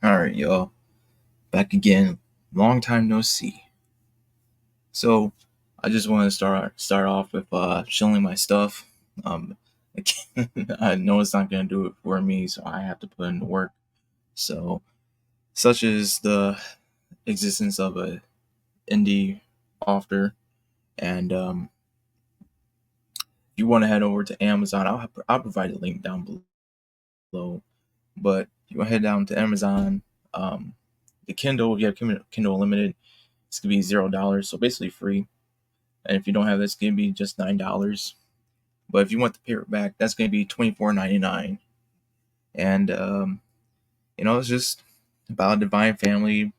All right, y'all. Back again. Long time no see. So, I just want to start off with showing my stuff. Um, I know it's not gonna do it for me, so I have to put in the work. So, such as the existence of a indie author, and if you want to head over to Amazon, I'll provide a link down below. But you want to head down to Amazon. Um, the Kindle, if you have Kindle Unlimited, it's gonna be $0, so basically free. And if you don't have this, it's gonna be just $9. But if you want the paperback, that's gonna be $24.99. And it's just about a divine family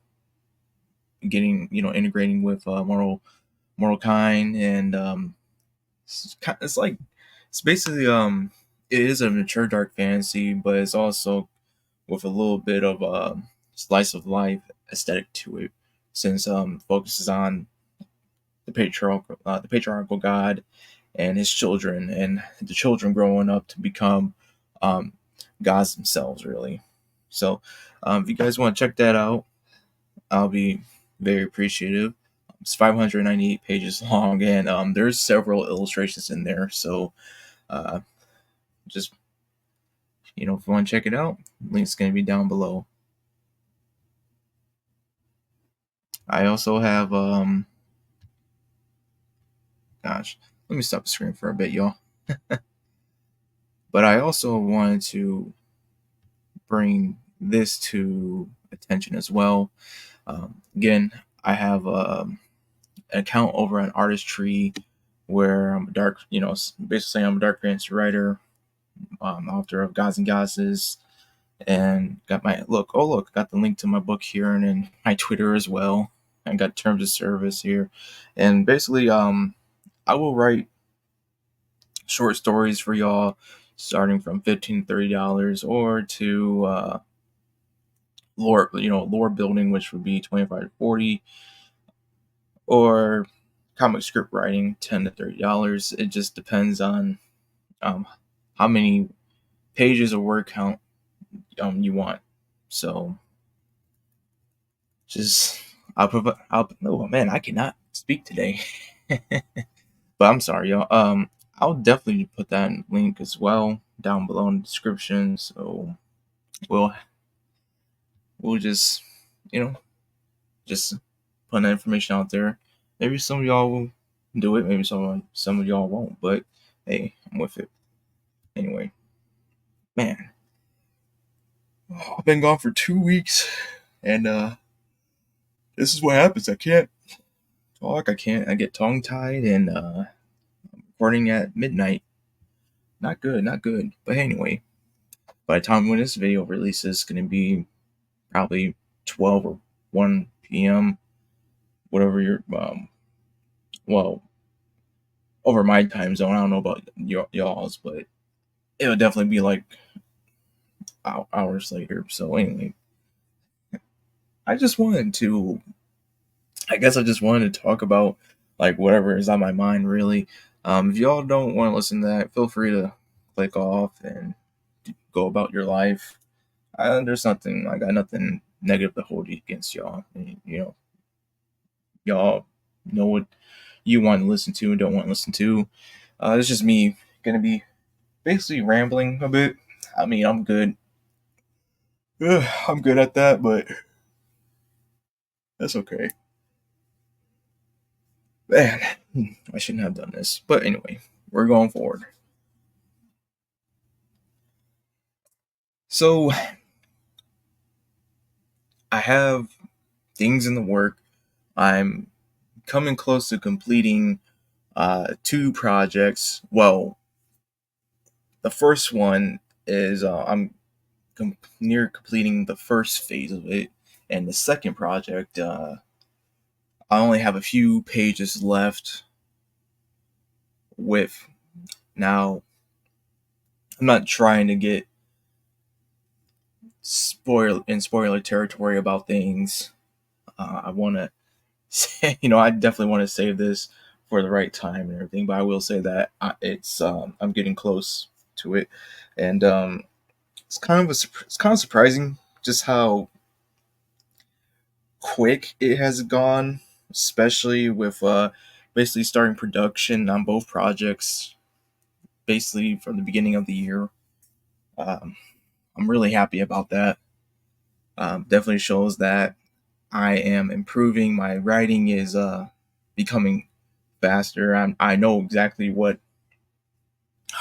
getting, integrating with moral kind, and it's like it's basically it is a mature dark fantasy, but it's also with a little bit of a slice of life aesthetic to it, since focuses on the patriarchal God and his children, and the children growing up to become um, gods themselves, really. So, if you guys want to check that out, I'll be very appreciative. It's 598 pages long, and there's several illustrations in there. So, uh, just if you want to check it out, link's going to be down below. I also have gosh, let me stop the screen for a bit, y'all. But I also wanted to bring this to attention as well. Again, I have an account over on ArtistTree where I'm a dark, basically I'm a dark fantasy writer, author of Gods and Goddesses, and got my look. Oh look, got the link to my book here, and then my Twitter as well. I got terms of service here, and basically, I will write short stories for y'all, starting from $15 to $30, or to lore building, which would be 25 to 40, or comic script writing, $10 to $30. It just depends on um, how many pages of word count you want. So just I'll provide. Oh man, I cannot speak today. But I'm sorry, y'all. I'll definitely put that link as well down below in the description. So we'll we'll just you know just put that information out there. Maybe some of y'all will do it. Maybe some of y'all won't. But hey, I'm with it. Anyway, man, I've been gone for 2 weeks, and this is what happens. I can't talk. I can't. I get tongue tied, and recording at midnight. Not good. Not good. But anyway, by the time when this video releases, it's gonna be probably 12 or 1 p.m. Whatever your well, over my time zone. I don't know about y'all's, but it'll definitely be like hours later. So anyway, I just wanted to. I guess I just wanted to talk about like whatever is on my mind, really. If y'all don't want to listen to that, feel free to click off and go about your life. I got nothing negative to hold against y'all. Y'all know what you want to listen to and don't want to listen to. It's just me gonna be basically rambling a bit. I mean, I'm good. I'm good at that, but that's okay. Man, I shouldn't have done this. But anyway, we're going forward. So I have things in the work. I'm coming close to completing two projects. Well, the first one is I'm near completing the first phase of it, and the second project, I only have a few pages left with. Now, I'm not trying to get spoiler territory about things. I want to say, I definitely want to save this for the right time and everything. But I will say that I'm getting close to it, and it's kind of surprising just how quick it has gone, especially with basically starting production on both projects basically from the beginning of the year. Um, I'm really happy about that. Definitely shows that I am improving. My writing is becoming faster. I know exactly what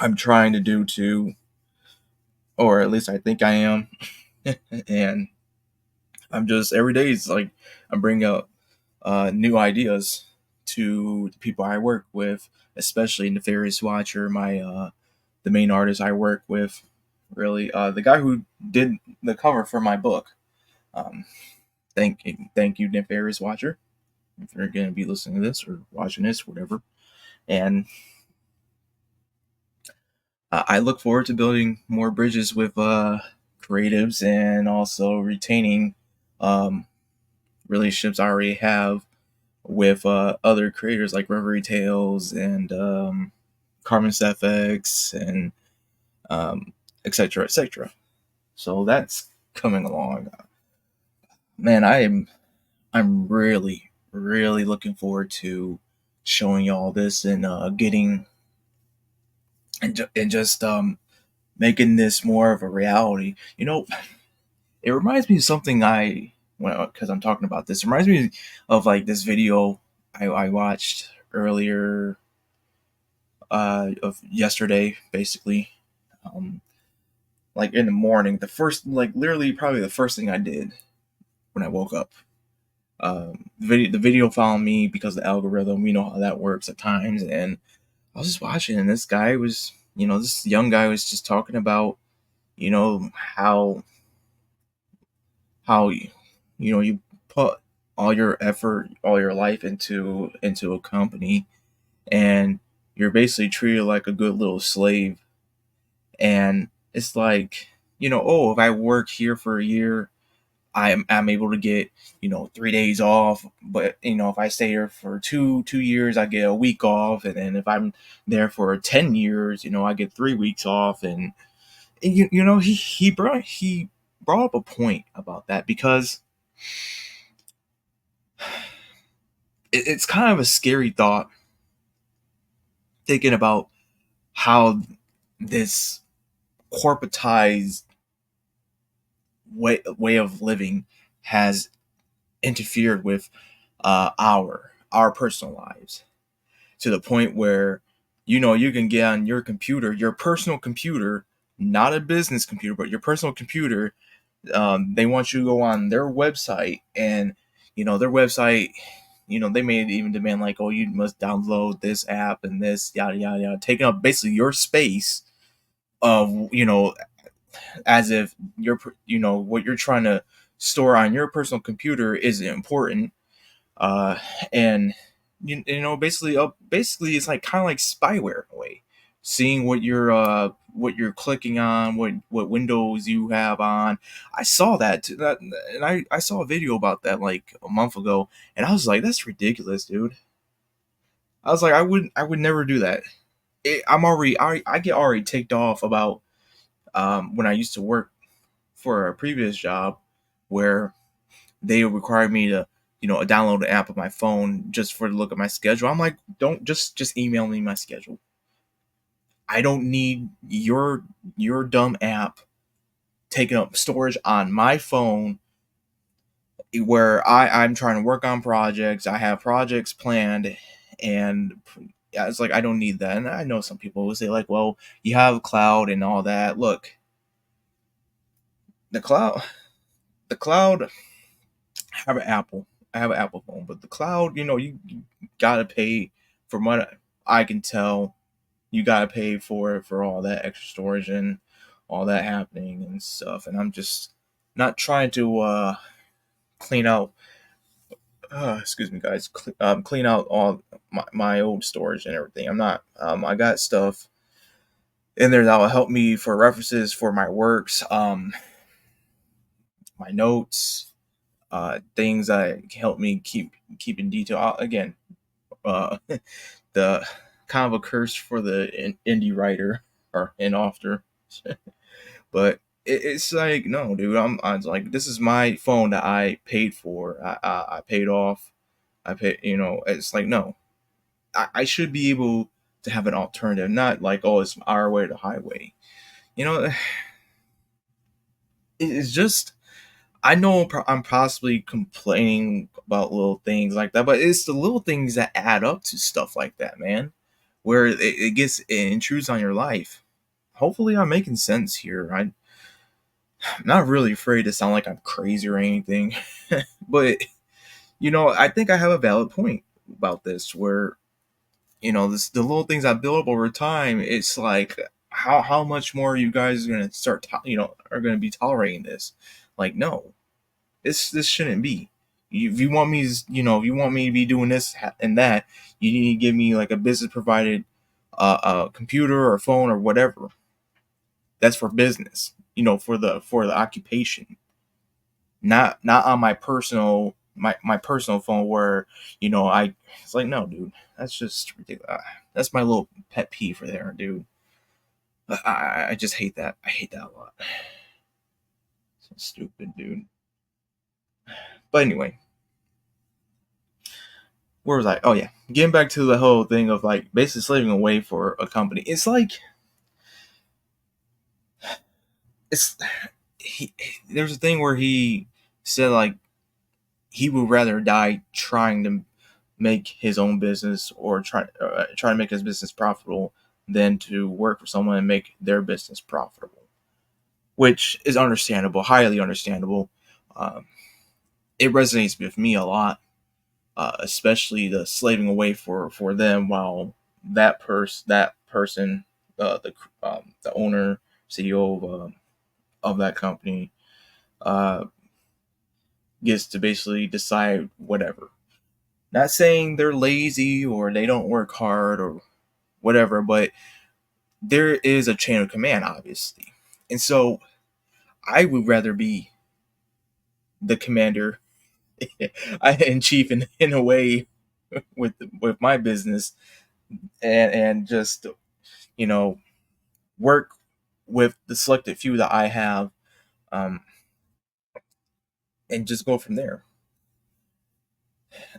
I'm trying to do to, or at least I think I am. And I'm just every day it's like I'm bringing up new ideas to the people I work with, especially Nefarious Watcher, my the main artist I work with. Really, the guy who did the cover for my book. Um, thank you, Nefarious Watcher, if you're going to be listening to this or watching this, whatever. And I look forward to building more bridges with creatives and also retaining um, relationships I already have with other creators like Reverie Tales and Carmen FX and etc. etc. So that's coming along. Man, I'm really looking forward to showing y'all this and getting and just making this more of a reality. You know, it reminds me of something because I'm talking about this. It reminds me of like this video I watched earlier of yesterday, basically. Um, like in the morning, the first, like literally, probably the first thing I did when I woke up. The video found me because of the algorithm. We know how that works at times, and I was just watching, and this guy was, this young guy was just talking about, how you put all your effort, all your life into a company, and you're basically treated like a good little slave. And it's like, oh, if I work here for a year, I'm able to get 3 days off. But if I stay here for two years, I get a week off. And then if I'm there for 10 years, I get 3 weeks off. And he brought up a point about that, because it's kind of a scary thought, thinking about how this corporatized way of living has interfered with our personal lives, to the point where you can get on your computer, your personal computer, not a business computer, but your personal computer. They want you to go on their website, and their website, they may even demand like, oh, you must download this app and this yada yada yada, taking up basically your space of as if what you're trying to store on your personal computer is important. uh and basically it's like kind of like spyware in a way, seeing what you're clicking on, what windows you have on. I saw that, and I saw a video about that like a month ago, and I was like, that's ridiculous, dude. I was like, I would never do that. I get already ticked off about when I used to work for a previous job, where they required me to download an app on my phone just for to look at my schedule. I'm like, don't just email me my schedule. I don't need your dumb app taking up storage on my phone, where I'm trying to work on projects. I have projects planned, and yeah, it's like, I don't need that. And I know some people will say like, well, you have cloud and all that. Look, the cloud the cloud I have an Apple. I have an Apple phone, but the cloud, you gotta pay. From what I can tell, you gotta pay for all that extra storage and all that happening and stuff. And I'm just not trying to clean out. Excuse me, guys. Clean out all my old storage and everything. I'm not. I got stuff in there that will help me for references for my works. My notes, things that help me keep in detail. Again, uh, the kind of a curse for the indie writer or an author, but It's like, no, dude. I'm like, this is my phone that I paid for. I paid off. I paid. It's like, no. I should be able to have an alternative, not like, oh, it's our way or the highway. You know, it's just, I know I'm possibly complaining about little things like that, but it's the little things that add up to stuff like that, man. Where it intrudes on your life. Hopefully, I'm making sense here. I'm not really afraid to sound like I'm crazy or anything, but I think I have a valid point about this. Where the little things I build up over time. It's like, how much more you guys are gonna are gonna be tolerating this? Like, no, this shouldn't be. If you want me, if you want me to be doing this and that, you need to give me like a business provided computer or phone or whatever. That's for business. For the occupation, not on my personal phone where I. It's like, no, dude, that's just ridiculous. That's my little pet peeve for there, dude. I just hate that. I hate that a lot. So stupid, dude. But anyway, where was I? Oh yeah, getting back to the whole thing of like basically slaving away for a company. It's like it's he. There's a thing where he said like he would rather die trying to make his own business or try to make his business profitable than to work for someone and make their business profitable, which is understandable, highly understandable. Um, it resonates with me a lot, especially the slaving away for them while that person, the owner, CEO of that company, uh, gets to basically decide whatever. Not saying they're lazy or they don't work hard or whatever, but there is a chain of command, obviously. And so I would rather be the commander in chief in a way with my business and just you know work with the selected few that I have, um, and just go from there.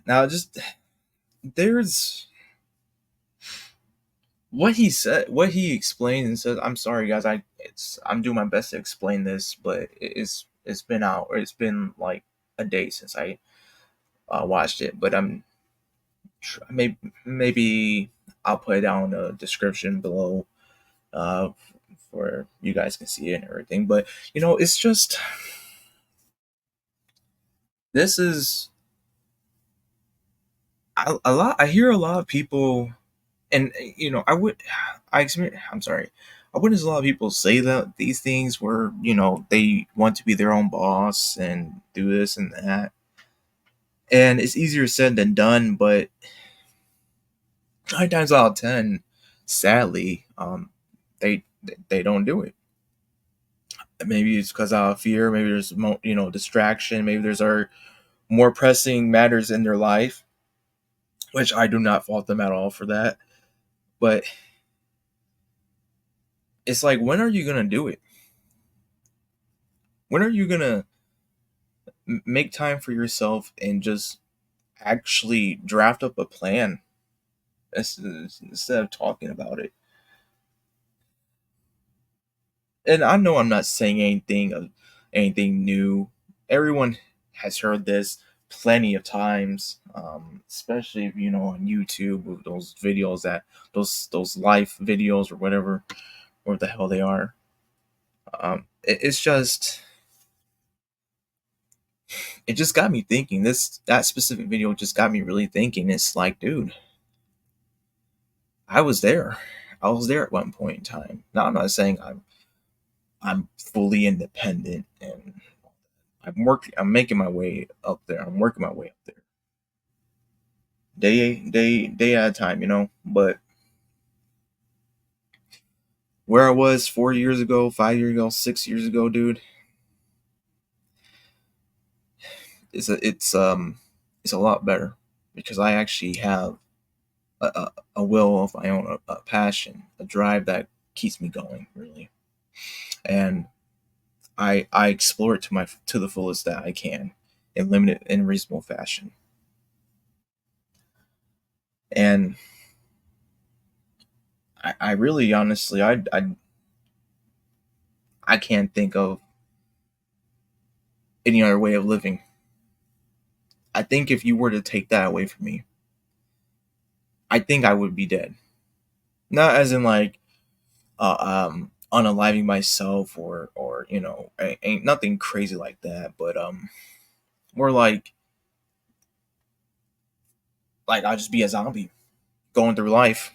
Now, just there's what he said, what he explained and said. I'm sorry, guys. I'm doing my best to explain this, but it's been out, or it's been like a day since I watched it. But maybe I'll put it down in the description below, uh, where you guys can see it and everything. But it's just this is a lot. I hear a lot of people, and I'm sorry. I witness a lot of people say that these things where they want to be their own boss and do this and that, and it's easier said than done. But 9 times out of 10, sadly, they don't do it. Maybe it's because of fear. Maybe there's distraction. Maybe there's more pressing matters in their life, which I do not fault them at all for that. But it's like, when are you gonna do it? When are you gonna make time for yourself and just actually draft up a plan instead of talking about it? And I know I'm not saying anything new. Everyone has heard this plenty of times, especially if on YouTube with those videos those life videos or whatever the hell they are. It's just it just got me thinking. That specific video just got me really thinking. It's like, dude, I was there. I was there at one point in time. Now I'm not saying I'm fully independent and I'm making my way up there. I'm working my way up there. Day at a time, But where I was 4 years ago, 5 years ago, 6 years ago, dude, it's a lot better because I actually have a will of my own, a passion, a drive that keeps me going, really. And I explore it to the fullest that I can in limited and reasonable fashion. And I really honestly I can't think of any other way of living. I think if you were to take that away from me, I think I would be dead. Not as in like unaliving myself or ain't nothing crazy like that, but more like I'll just be a zombie going through life.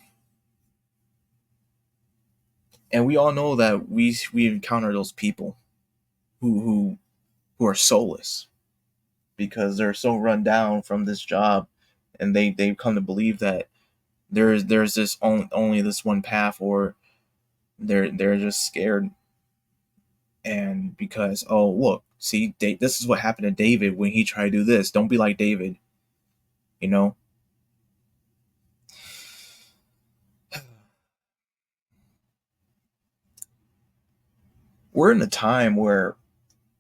And we all know that we encounter those people who are soulless because they're so run down from this job, and they've come to believe that there's this only this one path, or they're just scared. And because, oh look, see, this is what happened to David when he tried to do this. Don't be like David, you know. We're in a time where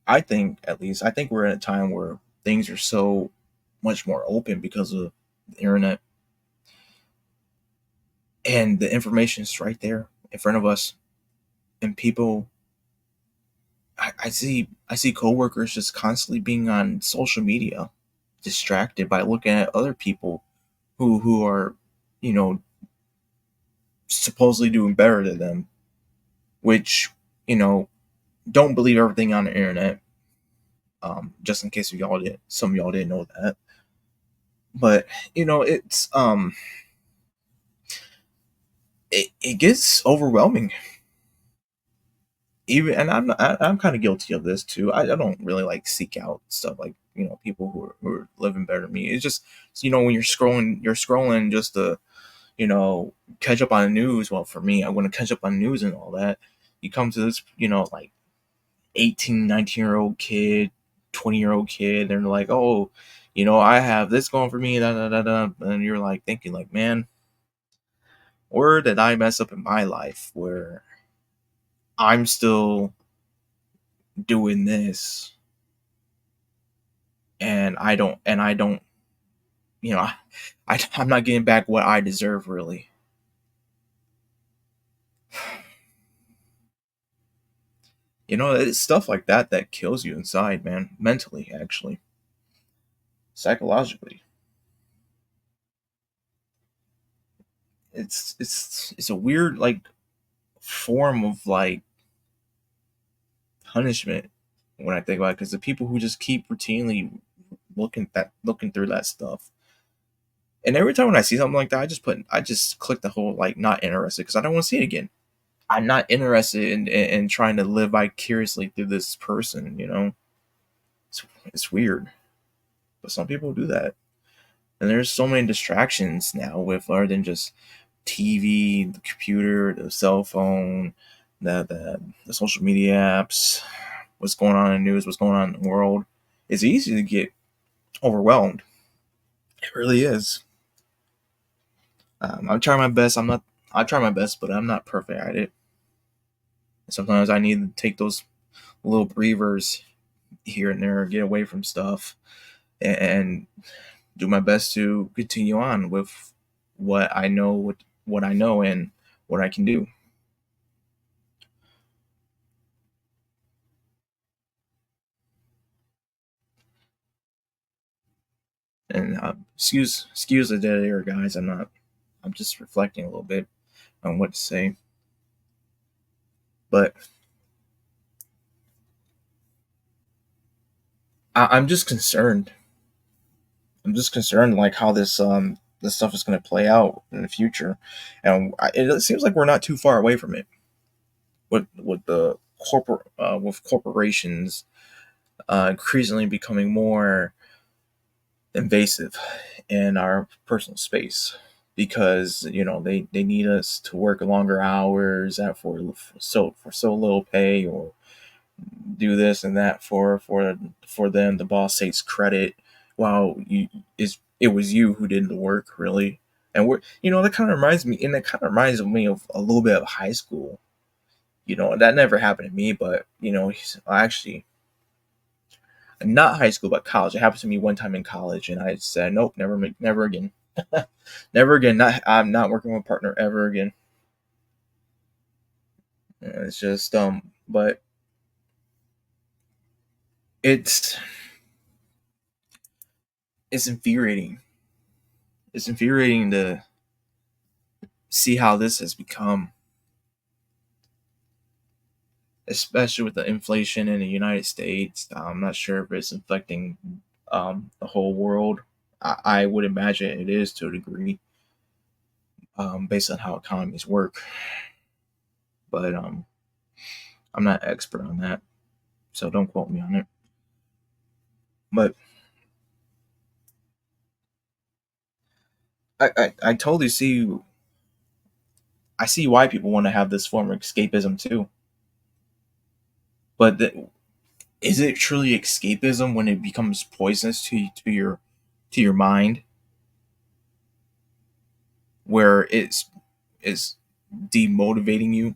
I think we're in a time where things are so much more open because of the internet, and the information is right there in front of us. And people, I see coworkers just constantly being on social media, distracted by looking at other people who are, you know, supposedly doing better than them, which, you know, don't believe everything on the internet. Just in case some of y'all didn't know that. But it gets overwhelming. Even, and I'm kind of guilty of this too. I don't really like seek out stuff like, people who are living better than me. It's just, when you're scrolling just to, you know catch up on the news. Well, for me, I want to catch up on the news and all that. You come to this, like 18, 19-year old kid, 20-year old kid, and they're like, oh, I have this going for me, da, da, da, da. And you're like thinking like, man, where did I mess up in my life where I'm still doing this, and I don't, you know I'm not getting back what I deserve, really. It's stuff like that that kills you inside, man. Mentally, actually, psychologically. It's a weird, like, form of, like, punishment when I think about it, because the people who just keep routinely looking through that stuff. And every time when I see something like that, I just click the whole, like, not interested, because I don't want to see it again. I'm not interested in trying to live vicariously through this person. It's weird, but some people do that. And there's so many distractions now with other than just TV, the computer, the cell phone, the social media apps, what's going on in the news, what's going on in the world. It's easy to get overwhelmed. It really is. I'm trying my best. I try my best, but I'm not perfect at it. Sometimes I need to take those little breathers here and there, get away from stuff, and do my best to continue on with what I know, and what I can do. And excuse the dead air, guys. I'm just reflecting a little bit on what to say, but I'm just concerned. I'm just concerned, like, how this stuff is going to play out in the future, and it seems like we're not too far away from it. With the with corporations increasingly becoming more invasive in our personal space, because they need us to work longer hours at for so little pay, or do this and that for them. The boss takes credit, while it was you who did the work, really. And that kind of reminds me of a little bit of high school. That never happened to me, but actually, not high school, but college. It happened to me one time in college, and I said, nope, never again, never again. I'm not working with a partner ever again. It's just but it's it's infuriating. It's infuriating to see how this has become, especially with the inflation in the United States. I'm not sure if it's affecting the whole world. I would imagine it is to a degree, based on how economies work. But I'm not an expert on that, so don't quote me on it. But I totally see. I see why people want to have this form of escapism too. But is it truly escapism when it becomes poisonous to your mind, where it's demotivating you?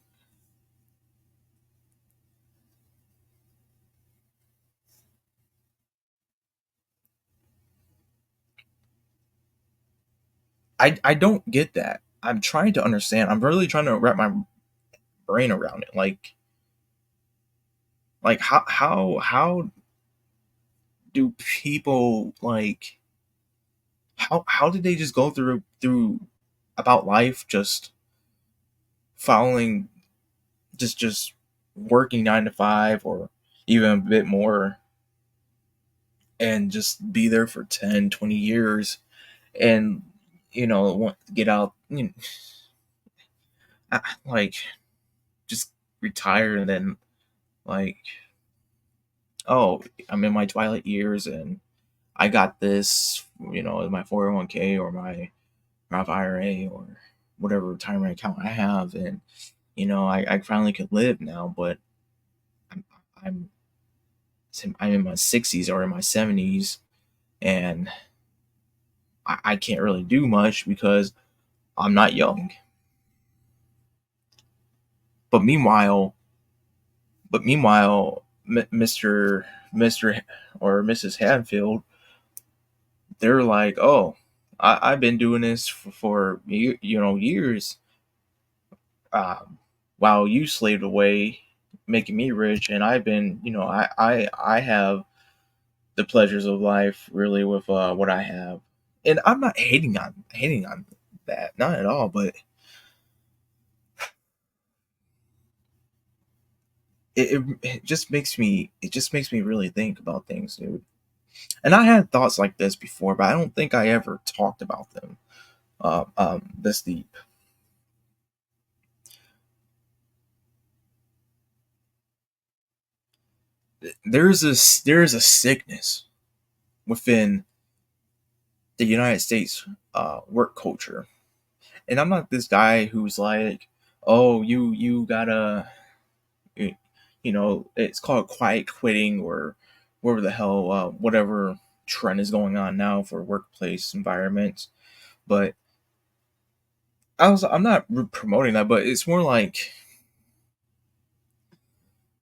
I don't get that. I'm trying to understand. I'm really trying to wrap my brain around it. Like how do people how did they just go through about life, just following, just working 9 to 5 or even a bit more, and just be there for 10, 20 years, and want to get out, like just retire, and then like, oh, I'm in my twilight years, and I got this, my 401k or my Roth IRA or whatever retirement account I have, and I finally could live now. But I'm I'm I'm in my 60s or in my 70s, and I can't really do much because I'm not young. But meanwhile, Mr. or Mrs. Hadfield, they're like, oh, I've been doing this for years, while you slaved away making me rich, and I've been, I have the pleasures of life really with what I have. And I'm not hating on that, not at all, but it just makes me really think about things, dude. And I had thoughts like this before, but I don't think I ever talked about them this deep. There is a sickness within the United States work culture. And I'm not this guy who's like, oh, you gotta, it's called quiet quitting, or whatever the hell, whatever trend is going on now for workplace environments. But I'm not promoting that, but it's more like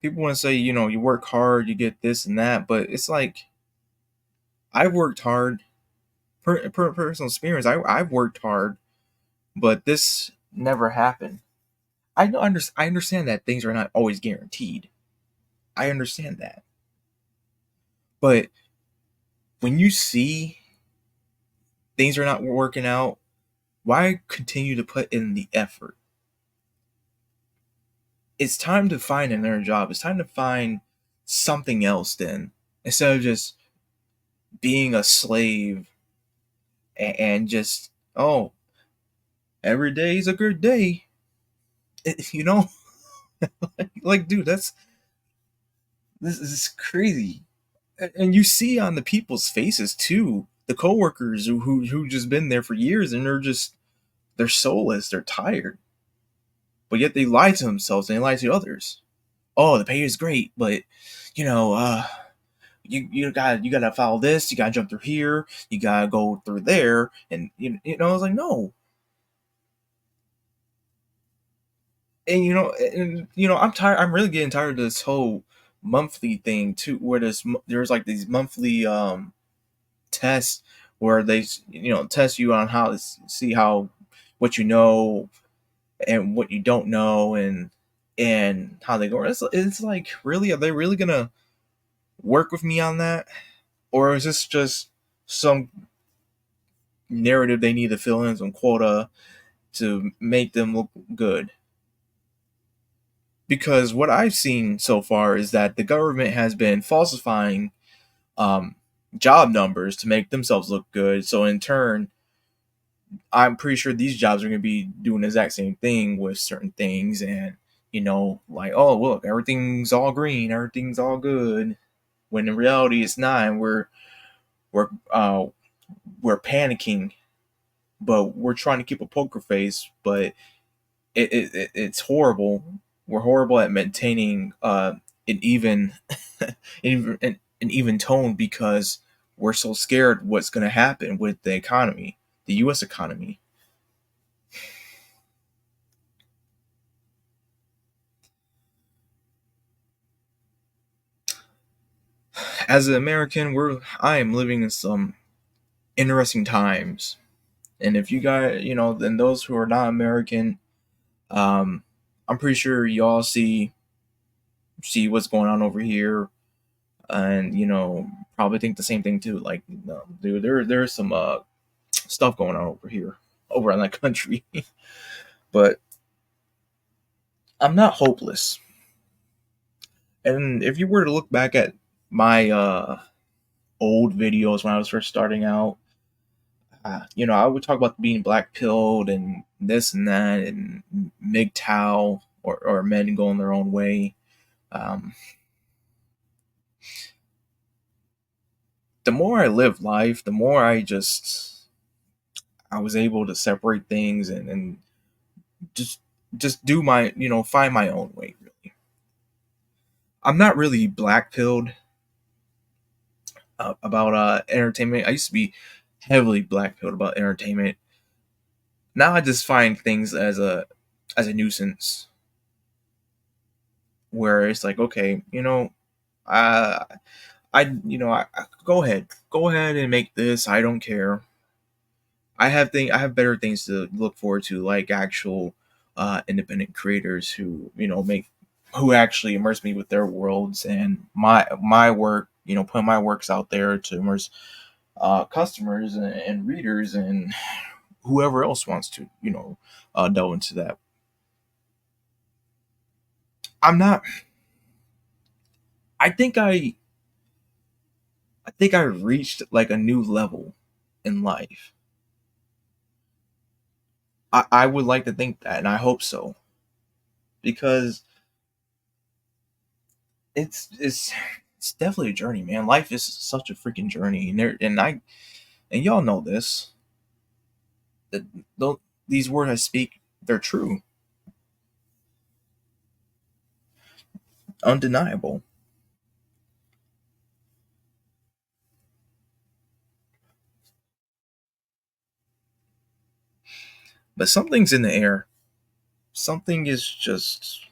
people want to say, you work hard, you get this and that, but it's like, I've worked hard, per personal experience. I've worked hard, but this never happened. I understand that things are not always guaranteed. I understand that. But when you see things are not working out, why continue to put in the effort? It's time to find another job. It's time to find something else then, instead of just being a slave, and just, oh, every day is a good day. You know, like, dude, this is crazy. And you see on the people's faces too, the coworkers who just been there for years, and they're soulless, they're tired, but yet they lie to themselves and they lie to others. Oh, the pay is great, but you know, you gotta follow this, you gotta jump through here, you gotta go through there, and I was like, no, And I'm tired. I'm really getting tired of this whole monthly thing too, where there's like these monthly tests where they test you on how to see how what you know and what you don't know, and how they go. It's like, really, are they really gonna work with me on that, or is this just some narrative they need to fill in, some quota to make them look good? Because what I've seen so far is that the government has been falsifying um, job numbers to make themselves look good. So in turn, I'm pretty sure these jobs are going to be doing the exact same thing with certain things, and like, oh look, everything's all green, everything's all good, when in reality it's not. And we're uh, we're panicking, but we're trying to keep a poker face, but it's horrible. We're horrible at maintaining an even an even tone, because we're so scared what's going to happen with the economy, the U.S. economy. As an American, I am living in some interesting times, and if you guys, then those who are not American, um, I'm pretty sure y'all see what's going on over here, and probably think the same thing too. Like, no, dude, there's some stuff going on over here, over in that country. But I'm not hopeless. And if you were to look back at my old videos when I was first starting out, I would talk about being black pilled and this and that, and MGTOW, or men going their own way. Um, the more I live life, the more I was able to separate things, and just do my, find my own way. Really, I'm not really black pilled about entertainment. I used to be heavily black pilled about entertainment. Now I just find things as a nuisance, where it's like, okay, I go ahead and make this. I don't care. I have better things to look forward to, like actual independent creators who who actually immerse me with their worlds, and my work. Put my works out there to immerse customers and readers and whoever else wants to delve into that. I'm not. I think I reached like a new level in life. I would like to think that, and I hope so, because it's it's definitely a journey, man. Life is such a freaking journey, and y'all know this, that these words I speak, they're true, undeniable. But something's in the air. Something is just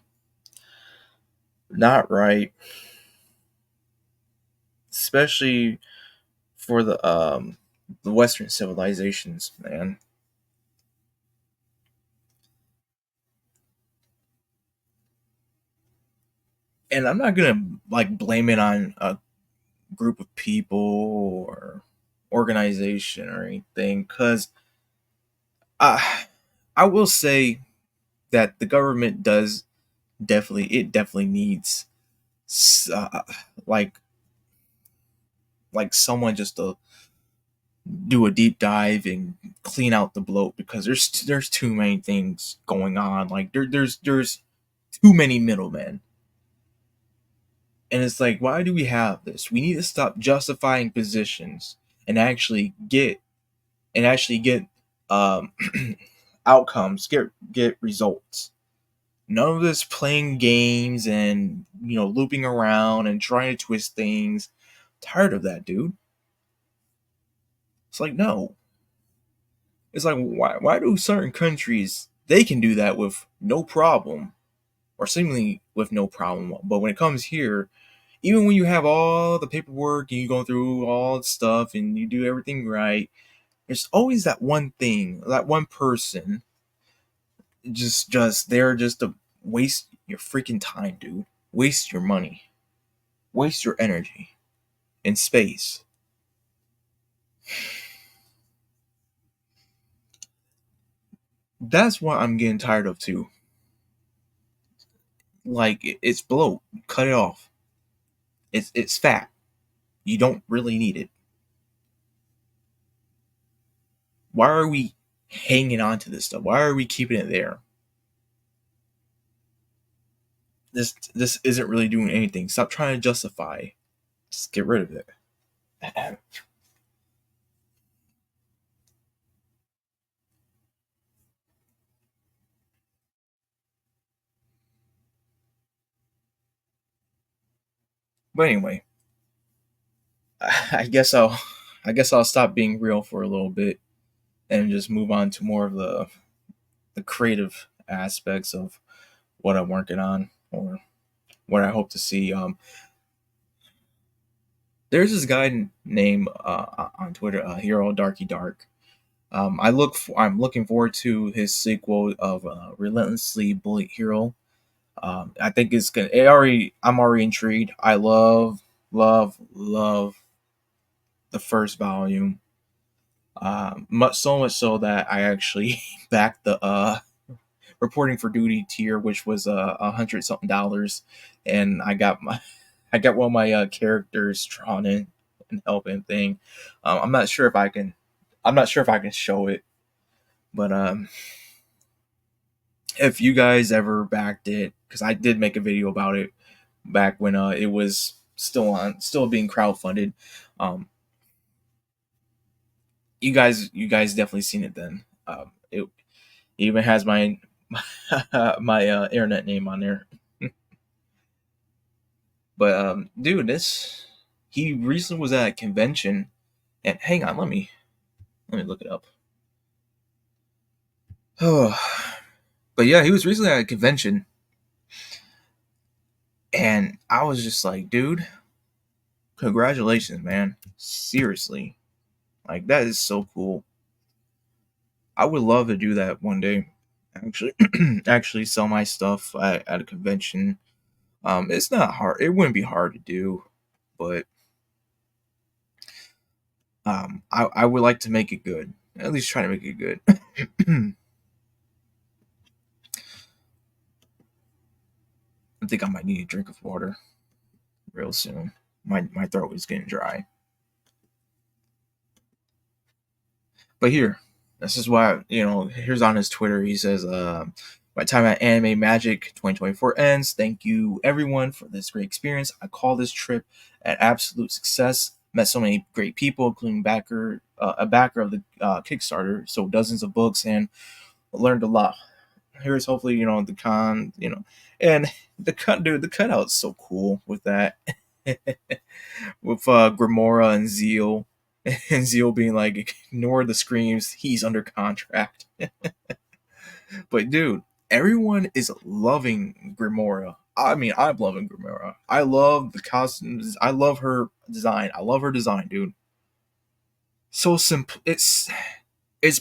not right, especially for the Western civilizations, man. And I'm not gonna like blame it on a group of people or organization or anything, because I I will say that the government does definitely needs uh, like someone just to do a deep dive and clean out the bloat, because there's too many things going on. Like, there's too many middlemen. And it's like, why do we have this? We need to stop justifying positions and actually get um, outcomes, get results. None of this playing games and looping around and trying to twist things. Tired of that, dude. It's like, no. It's like, why do certain countries, they can do that with no problem, or seemingly with no problem. But when it comes here, even when you have all the paperwork and you go through all the stuff and you do everything right, there's always that one thing, that one person, just there just to waste your freaking time, dude. Waste your money, waste your energy and space. That's what I'm getting tired of too. Like it's bloat. Cut it off. It's fat. You don't really need it. Why are we hanging on to this stuff? Why are we keeping it there? This isn't really doing anything. Stop trying to justify. Just get rid of it. But anyway, I guess I'll stop being real for a little bit and just move on to more of the creative aspects of what I'm working on or what I hope to see. There's this guy named on Twitter, Hero Darky Dark. I'm looking forward to his sequel of Relentlessly Bullet Hero. I think it's gonna. I'm already intrigued. I love the first volume. So much so that I actually backed the reporting for duty tier, which was $100 something dollars, and I got one of my characters drawn in and helping thing. I'm not sure if I can. I'm not sure if I can show it, but if you guys ever backed it, because I did make a video about it back when it was still being crowdfunded. Um, you guys definitely seen it then. It even has my my internet name on there. But dude, this he recently was at a convention, and hang on, let me look it up. Oh, but yeah, he was recently at a convention, and I was just like, dude, congratulations, man. Seriously, like that is so cool. I would love to do that one day. Actually, actually sell my stuff at a convention. It's not hard. It wouldn't be hard to do, but I would like to make it good. At least try to make it good. I think I might need a drink of water real soon. My throat is getting dry. But here, this is why here's on his Twitter. He says, "My time at Anime Magic 2024 ends. Thank you everyone for this great experience. I call this trip an absolute success. Met so many great people, including a backer of the Kickstarter, so dozens of books, and learned a lot. Here's hopefully the con, and the cutout's so cool with that, with Grimora and Zeal, and Zeal being like, ignore the screams, he's under contract. But dude, everyone is loving Grimora. I mean, I'm loving Grimora. I love the costumes. I love her design. I love her design, dude. So simple. It's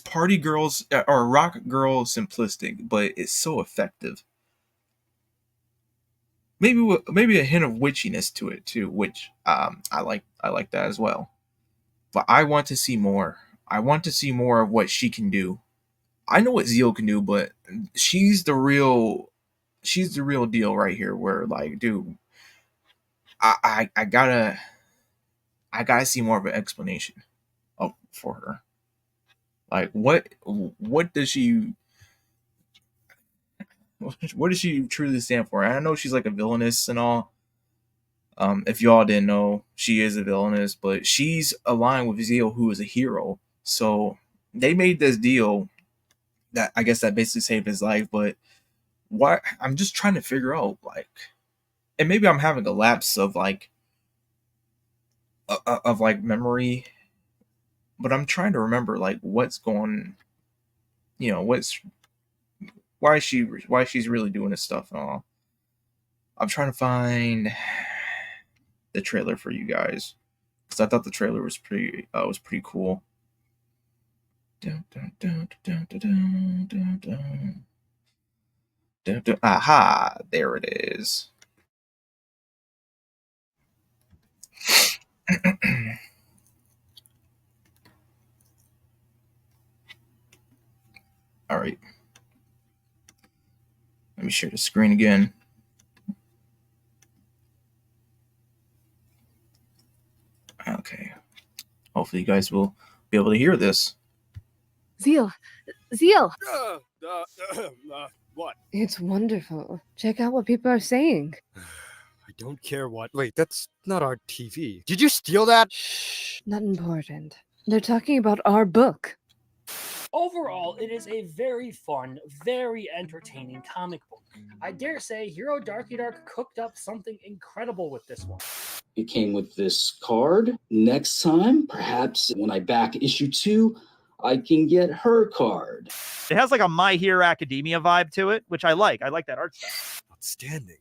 party girls or rock girl simplistic, but it's so effective. Maybe a hint of witchiness to it too, which I like that as well. But I want to see more. I want to see more of what she can do. I know what Zeal can do, but she's the real she's the real deal right here. Where like, dude, I I gotta see more of an explanation for her. Like what does she what does she truly stand for? And I know she's like a villainess and all. If y'all didn't know, she is a villainess, but she's aligned with Zeal, who is a hero. So they made this deal that I guess that basically saved his life. But why? I'm just trying to figure out like, and maybe I'm having a lapse of like of like memory, but I'm trying to remember like what's going, what's why she's really doing this stuff and all. I'm trying to find the trailer for you guys because I thought the trailer was pretty cool. Dun, dun, dun, dun, dun, dun, dun, dun. Dun, dun. Aha! There it is. All right. Let me share the screen again. Okay. Hopefully, you guys will be able to hear this. Zeal! Zeal! What? It's wonderful. Check out what people are saying. I don't care what. Wait, that's not our TV. Did you steal that? Shh, not important. They're talking about our book. Overall, it is a very fun, very entertaining comic book. I dare say Hero Darky Dark cooked up something incredible with this one. It came with this card. Next time, perhaps when I back issue 2, I can get her card. It has like a My Hero Academia vibe to it, which I like. I like that art style. Outstanding.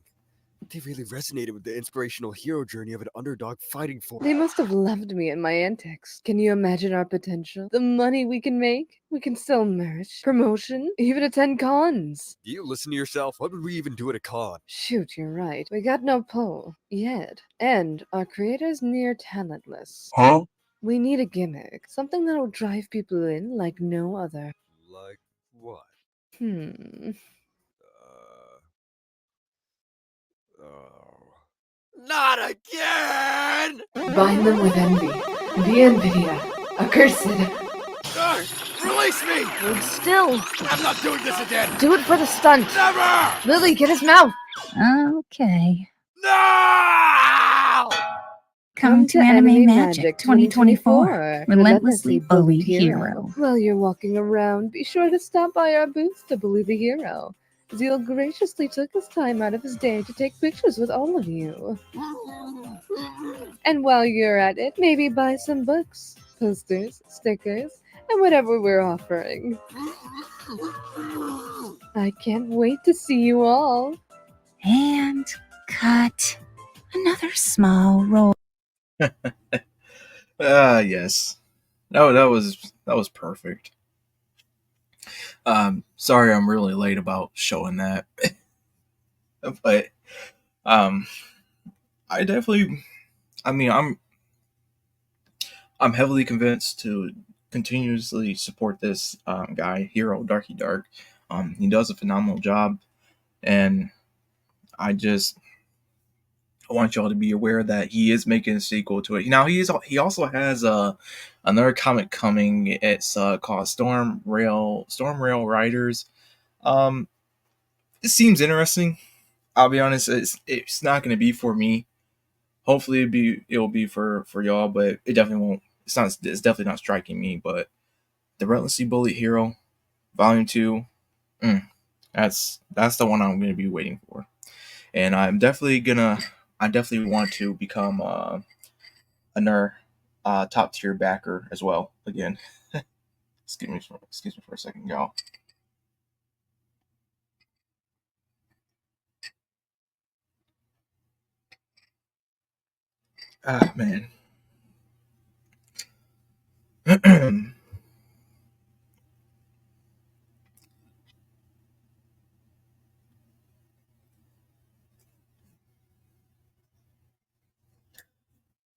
They really resonated with the inspirational hero journey of an underdog fighting for. They must have loved me and my antics. Can you imagine our potential? The money we can make? We can sell merch, promotion, even attend cons. Do you listen to yourself? What would we even do at a con? Shoot, you're right. We got no pull yet. And our creator's near talentless. Huh? We need a gimmick. Something that'll drive people in like no other. Like what? Not again! Bind them with envy. The NVIDIA. Accursed. Release me! Hold still. I'm not doing this again! Do it for the stunt. Never! Lily, get his mouth. Okay. No! Come to Anime Magic 2024. Relentlessly bullied hero. While you're walking around, be sure to stop by our booth to bully the hero. Zeal graciously took his time out of his day to take pictures with all of you. And while you're at it, maybe buy some books, posters, stickers, and whatever we're offering. I can't wait to see you all. And cut. Another small roll. Yes. No, that was perfect. Sorry I'm really late about showing that. But I definitely I'm heavily convinced to continuously support this guy, Hero Darky Dark. He does a phenomenal job, and I want y'all to be aware that he is making a sequel to it. Now he also has another comic coming. It's called Storm Rail Riders. It seems interesting. I'll be honest, it's not going to be for me. Hopefully it'll be for y'all, but it definitely won't. It's definitely not striking me. But the Relentlessly Bullied Hero, Volume 2, that's the one I'm going to be waiting for, and I definitely want to become another top tier backer as well. Again, excuse me for a second, y'all. Ah, man.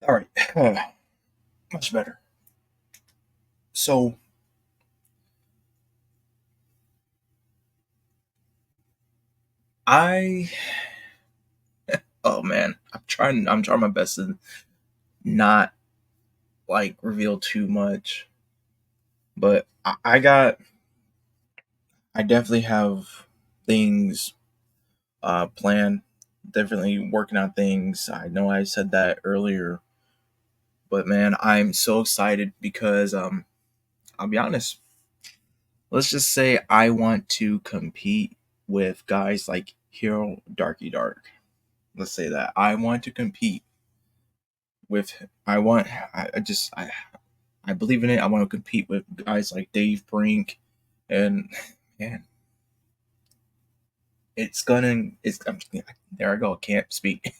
All right. Much better. So, oh man, I'm trying my best to not like reveal too much, but I definitely have things planned, definitely working on things. I know I said that earlier, but man, I'm so excited because I'll be honest, let's just say I want to compete with guys like Hero Darky Dark. Let's say that I want to compete with I believe in it. I want to compete with guys like Dave Brink, and man, it's there I go, can't speak.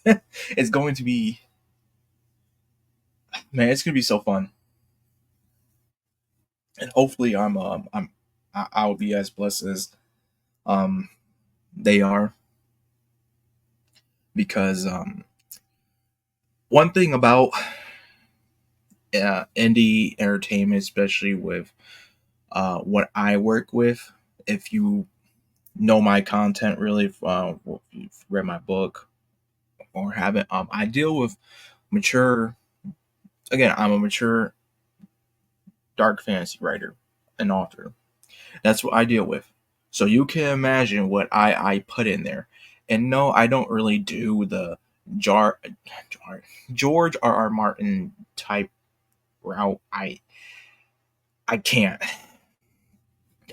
It's going to be, man, it's gonna be so fun, and hopefully I'll be as blessed as um they are, because one thing about indie entertainment, especially with what I work with, if you know my content really, if you've read my book or haven't, I deal with mature. Again, I'm a mature dark fantasy writer and author. That's what I deal with. So you can imagine what I put in there. And no, I don't really do the jar, George R. Martin type route. I can't.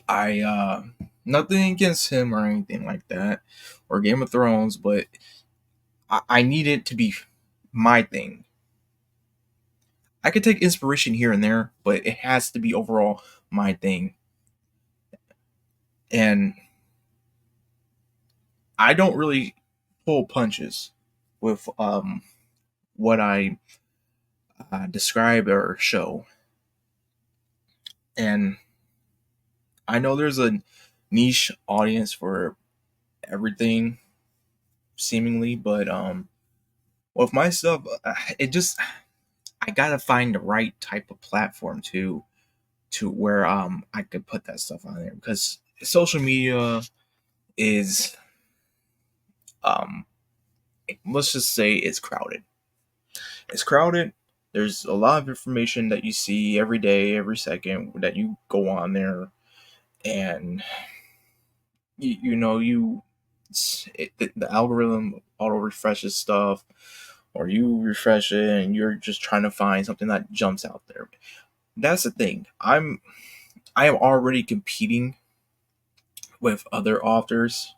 I Nothing against him or anything like that, or Game of Thrones, but I need it to be my thing. I could take inspiration here and there, but it has to be overall my thing. And I don't really pull punches with what I describe or show. And I know there's a niche audience for everything, seemingly, but with my stuff, it just, I gotta find the right type of platform to where I could put that stuff on there, because social media is um let's just say it's crowded. It's crowded. There's a lot of information that you see every day, every second that you go on there, and you know the algorithm auto refreshes stuff, or you refresh it and you're just trying to find something that jumps out there. That's the thing. I am already competing with other authors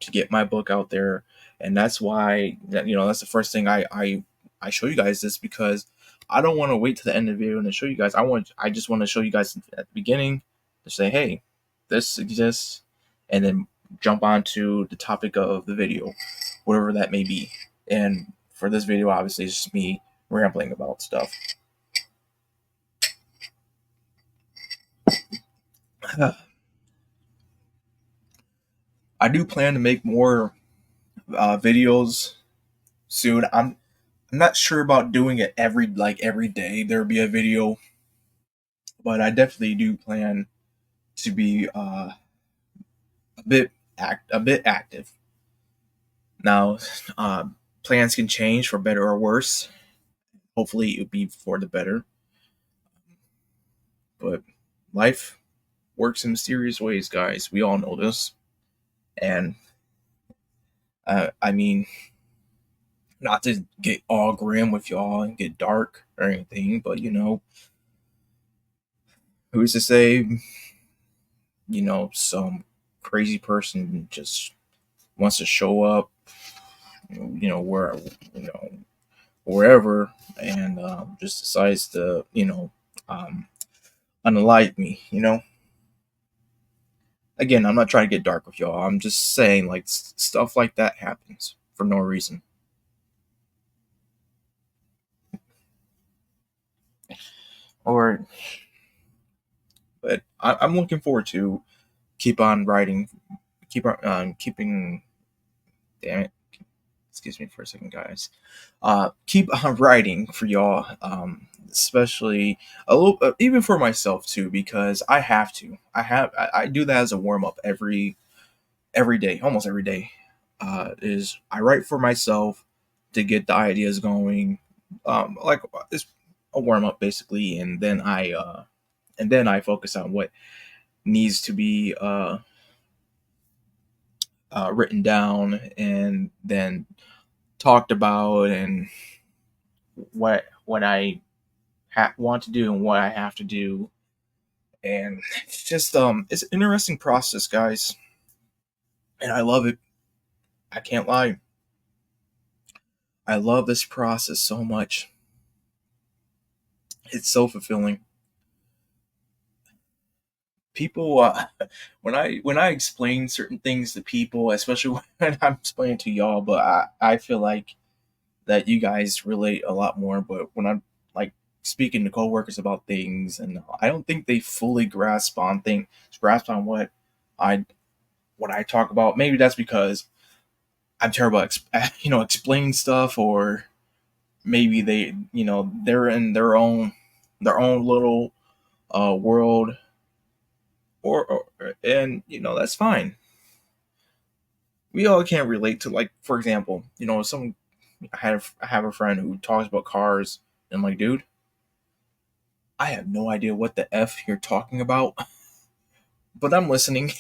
to get my book out there, and that's why that's the first thing I show you guys this, because I don't want to wait to the end of the video and show you guys. I just want to show you guys at the beginning to say, hey, this exists, and then jump onto the topic of the video, whatever that may be. And for this video, obviously, it's just me rambling about stuff. I do plan to make more videos soon. I'm not sure about doing it every day. There'll be a video, but I definitely do plan to be a bit active. Now, plans can change for better or worse. Hopefully, it'll be for the better. But life works in mysterious ways, guys. We all know this, and I mean, not to get all grim with y'all and get dark or anything, but who's to say, some crazy person just wants to show up, where, wherever, and just decides to, um, unalive me, Again, I'm not trying to get dark with y'all. I'm just saying, like, stuff like that happens for no reason. But I'm looking forward to keep on writing, keeping. Damn it! Excuse me for a second, guys. Keep on writing for y'all, especially a little, even for myself too, because I have to. I do that as a warm up every day, almost every day. Is I write for myself to get the ideas going, like it's a warm up basically, and then I focus on what needs to be written down and then talked about, and what I want to do and what I have to do. And it's just it's an interesting process, guys, and I love it. I can't lie. I love this process so much. It's so fulfilling. people when I explain certain things to people, especially when I'm explaining to y'all, but I feel like that you guys relate a lot more. But when I'm like speaking to coworkers about things, and I don't think they fully grasp on I what I talk about. Maybe that's because I'm terrible at explaining stuff, or maybe they're in their own little world, or and that's fine. We all can't relate to, like, for example, some I have a friend who talks about cars, and I'm like, dude, I have no idea what the f you're talking about, but I'm listening.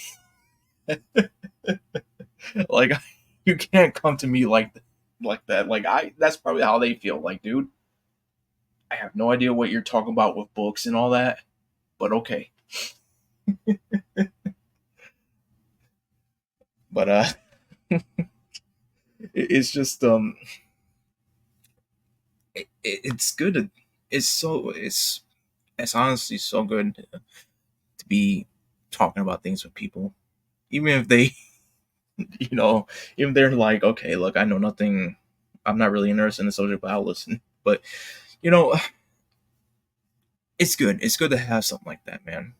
Like, you can't come to me like that. Like, that's probably how they feel. Like, dude, I have no idea what you're talking about with books and all that, but okay. But it's just it's good to it's honestly so good to be talking about things with people, even if they you know even they're like, okay, look, I know nothing, I'm not really interested in the subject, but I'll listen. But you know it's good to have something like that, man.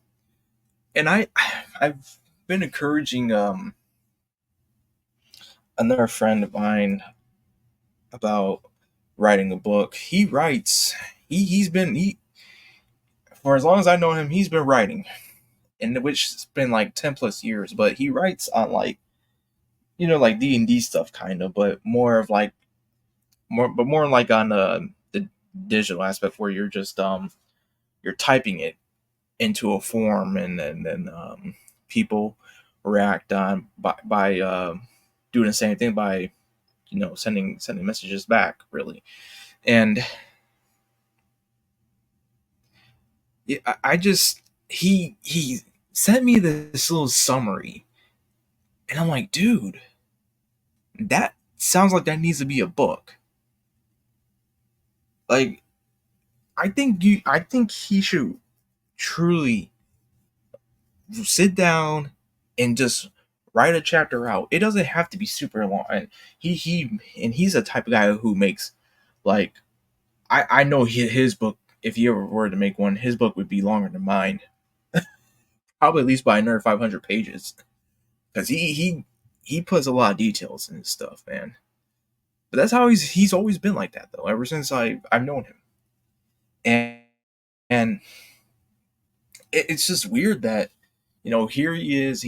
And I've been encouraging another friend of mine about writing a book. He writes. He's been for as long as I know him, he's been writing, and which has been like 10 plus years. But he writes on, like, like D&D stuff, kind of, but more of like more like on the digital aspect, where you're just you're typing it into a form, and then people react on by doing the same thing by sending messages back, really. And yeah, I just he sent me this little summary, and I'm like, dude, that sounds like that needs to be a book. Like, I think he should truly sit down and just write a chapter out. It doesn't have to be super long. And he's the type of guy who makes, like, I know his book, if he ever were to make one, his book would be longer than mine. Probably at least by another 500 pages. Because he puts a lot of details in his stuff, man. But that's how he's always been like that, though, ever since I've known him. And it's just weird that, here he is,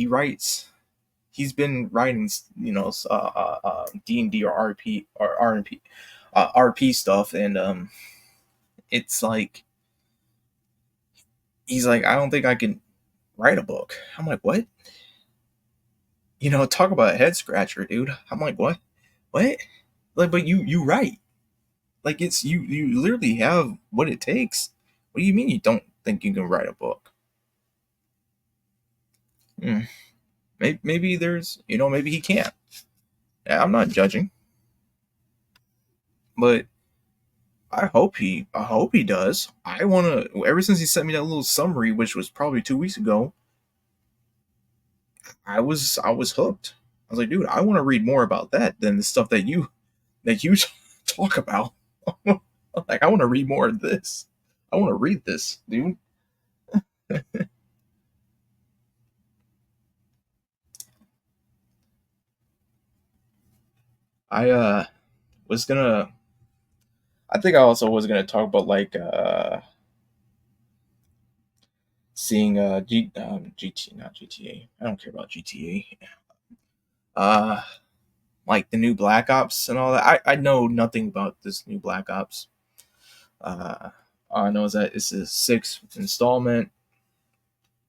he's been writing, D&D or RP or RP, RP stuff, and it's like, he's like, I don't think I can write a book. I'm like, what? Talk about a head scratcher, dude. I'm like, what? Like, but you write. Like, it's you literally have what it takes. What do you mean you don't think you can write a book? Maybe there's, maybe he can't. I'm not judging, but I hope he does. I want to. Ever since he sent me that little summary, which was probably 2 weeks ago, I was hooked. I was like, dude, I want to read more about that than the stuff that you talk about. Like, I want to read more of this. I want to read this, dude. I was gonna. I think I also was gonna talk about, like, seeing GT not GTA. I don't care about GTA. Like the new Black Ops and all that. I know nothing about this new Black Ops. All I know is that it's the sixth installment,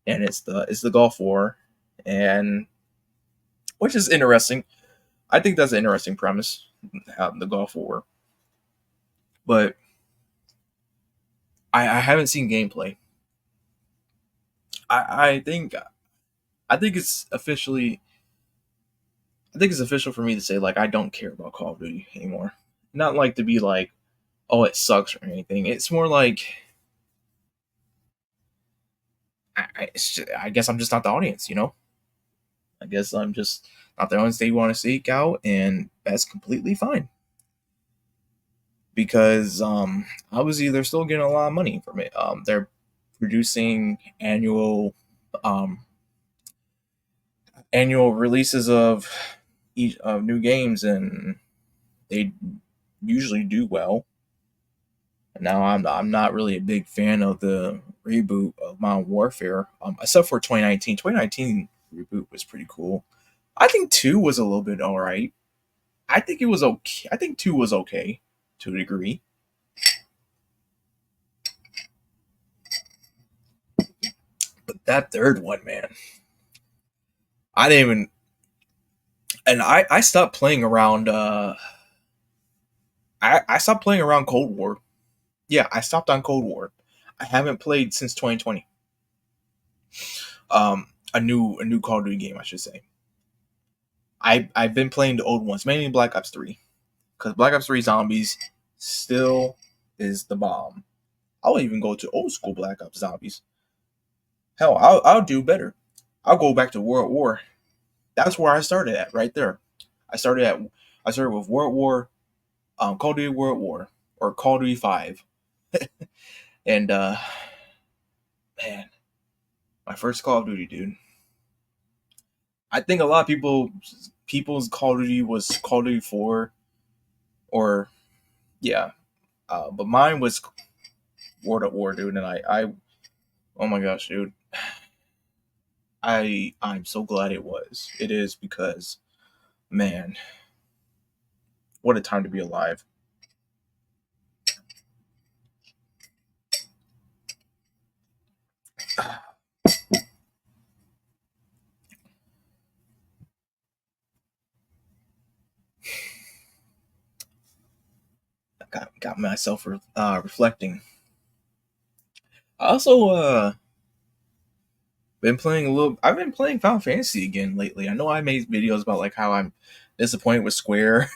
and it's the Gulf War, and which is interesting. I think that's an interesting premise, the Gulf War. But I haven't seen gameplay. I think it's officially. I think it's official for me to say, like, I don't care about Call of Duty anymore. Not like to be like, oh, it sucks or anything. It's more like, I guess I'm just not the audience, I guess I'm just not the audience they want to seek out, and that's completely fine. Because obviously they're still getting a lot of money from it. They're producing um, annual releases of each of new games, and they usually do well. Now I'm not really a big fan of the reboot of Modern Warfare, except for 2019. 2019 reboot was pretty cool. I think two was a little bit all right. I think it was okay. I think two was okay to a degree. But that third one, man, I didn't even. And I stopped playing around. I stopped playing around Cold War. Yeah, I stopped on Cold War. I haven't played since 2020. A new Call of Duty game, I should say. I've been playing the old ones, mainly Black Ops 3, because Black Ops 3 Zombies still is the bomb. I'll even go to old school Black Ops Zombies. Hell, I'll do better. I'll go back to World War. That's where I started at, right there. I started with World War, Call of Duty World War, or Call of Duty 5. And man, my first Call of Duty, dude. I think a lot of people's Call of Duty was Call of Duty 4, or yeah, but mine was World at War, dude. And I oh my gosh, dude, I'm so glad it was. It is, because man, what a time to be alive. Got myself reflecting. I also been playing a little. I've been playing Final Fantasy again lately. I know I made videos about like how I'm disappointed with Square,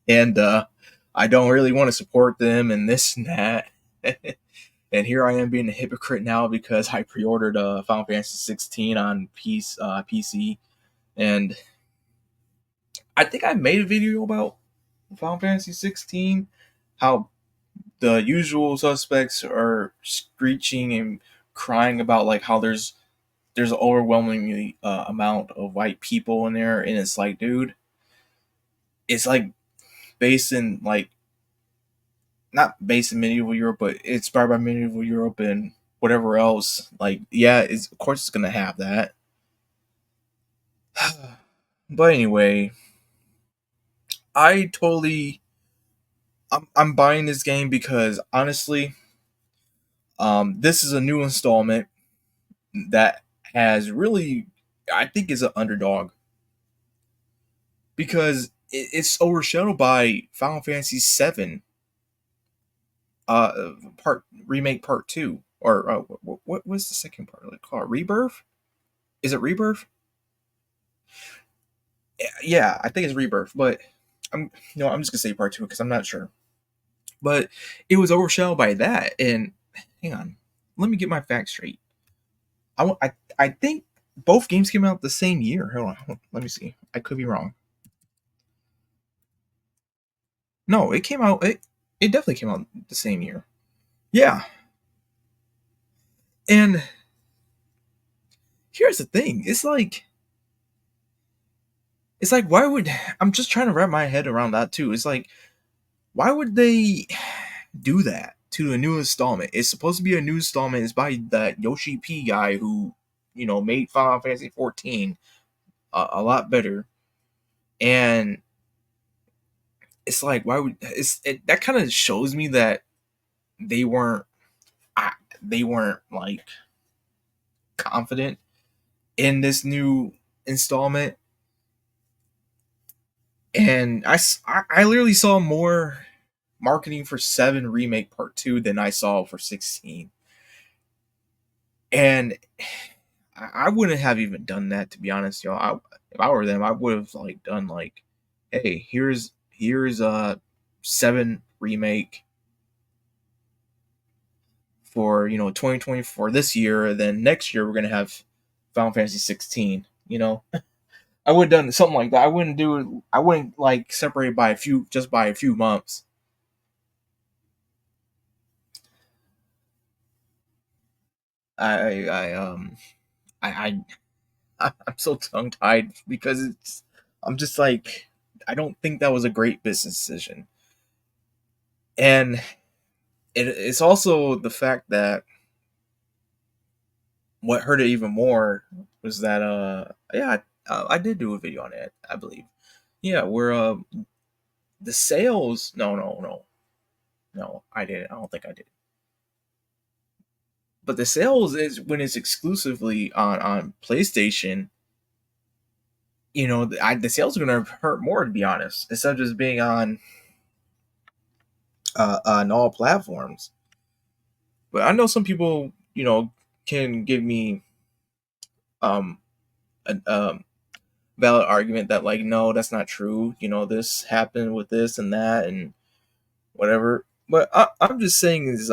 and I don't really want to support them and this and that. And here I am being a hypocrite now because I pre-ordered Final Fantasy 16 on PC, and I think I made a video about Final Fantasy 16, how the usual suspects are screeching and crying about like how there's an overwhelming amount of white people in there, and it's like, dude, it's like based in like not based in medieval Europe, but inspired by medieval Europe and whatever else. Like, yeah, it's of course it's gonna have that. But anyway, I totally I'm buying this game because honestly, this is a new installment that has really, I think, is an underdog because it's overshadowed by Final Fantasy VII, remake part 2, or what was the second part called? Rebirth? Is it Rebirth? Yeah, I think it's Rebirth, but I'm just gonna say part 2 because I'm not sure. But it was overshadowed by that, and hang on, let me get my facts straight. I think both games came out the same year. Hold on, let me see. I could be wrong. No, it came out. It definitely came out the same year. Yeah. And here's the thing. It's like why would, I'm just trying to wrap my head around that too. It's like, why would they do that to a new installment? It's supposed to be a new installment. It's by that Yoshi P guy who, made Final Fantasy 14 a lot better. And it's like, why would that kind of shows me that they weren't like confident in this new installment. And I literally saw more marketing for 7 remake part 2 than I saw for 16. And I wouldn't have even done that, to be honest, y'all. If I were them, I would have like done like, hey, here's 7 remake for 2024 this year. Then next year we're gonna have Final Fantasy 16. I would have done something like that. I wouldn't like separate by a few months. I I'm so tongue tied because I'm just like, I don't think that was a great business decision. And it's also the fact that what hurt it even more was that I did do a video on it, I believe. Yeah, where the sales, no, I didn't. I don't think I did. But the sales is when it's exclusively on PlayStation. The sales are gonna hurt more, to be honest, instead of just being on all platforms. But I know some people, can give me a valid argument that, like, no, that's not true. This happened with this and that and whatever. But I'm just saying is,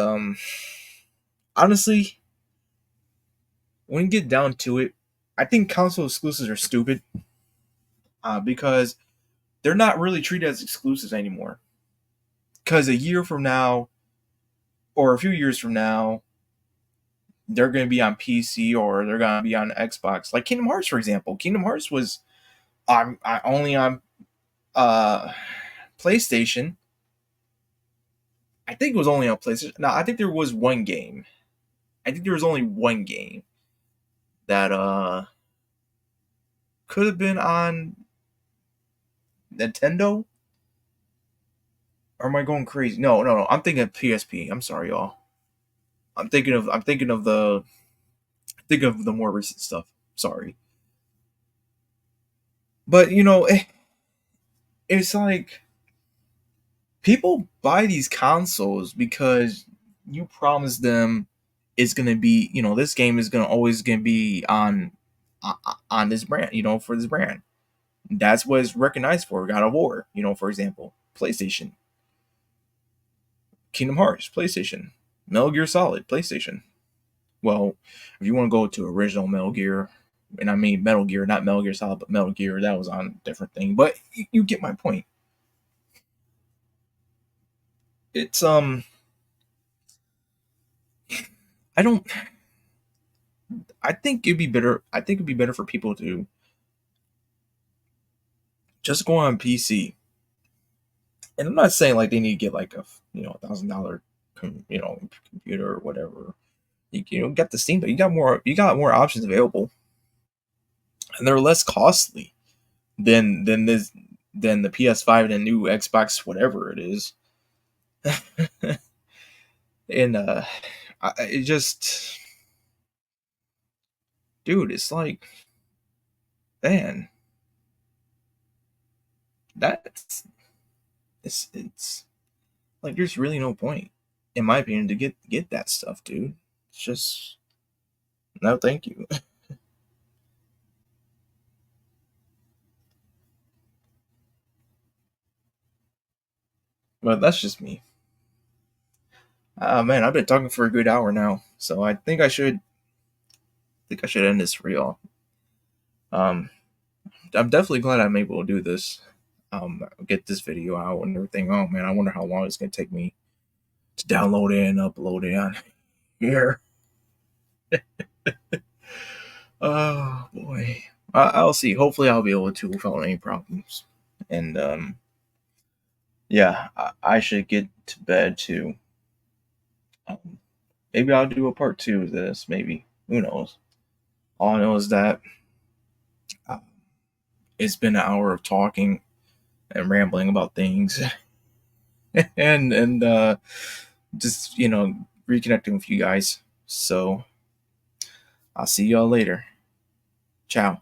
honestly, when you get down to it, I think console exclusives are stupid because they're not really treated as exclusives anymore. Because a year from now, or a few years from now, they're going to be on PC or they're going to be on Xbox. Like Kingdom Hearts, for example. Kingdom Hearts was only on PlayStation. I think it was only on PlayStation. No, I think there was one game. I think there was only one game that could have been on Nintendo. Or am I going crazy? No. I'm thinking of PSP. I'm sorry, y'all. I'm thinking of the more recent stuff. Sorry. But it's like people buy these consoles because you promise them it's gonna be, this game is always gonna be on this brand, for this brand. That's what it's recognized for. God of War, for example, PlayStation. Kingdom Hearts, PlayStation. Metal Gear Solid, PlayStation. Well, if you want to go to original Metal Gear, and I mean Metal Gear, not Metal Gear Solid, but Metal Gear, that was on a different thing. But you get my point. It's I think it'd be better. I think it'd be better for people to just go on PC. And I'm not saying like they need to get like a $1,000 computer or whatever. You get the Steam, but you got more options available, and they're less costly than the PS5 and the new Xbox, whatever it is. And it just, dude, it's like, man, it's like there's really no point, in my opinion, to get that stuff, dude. It's just, no, thank you. But that's just me. Man, I've been talking for a good hour now, so I think I should end this for y'all. I'm definitely glad I'm able to do this. Get this video out and everything. Oh man, I wonder how long it's gonna take me to download it and upload it on here. Oh boy, I'll see. Hopefully, I'll be able to without any problems. And yeah, I should get to bed too. Maybe I'll do a part 2 of this. Maybe, who knows? All I know is that it's been an hour of talking and rambling about things, and just reconnecting with you guys. So I'll see y'all later. Ciao.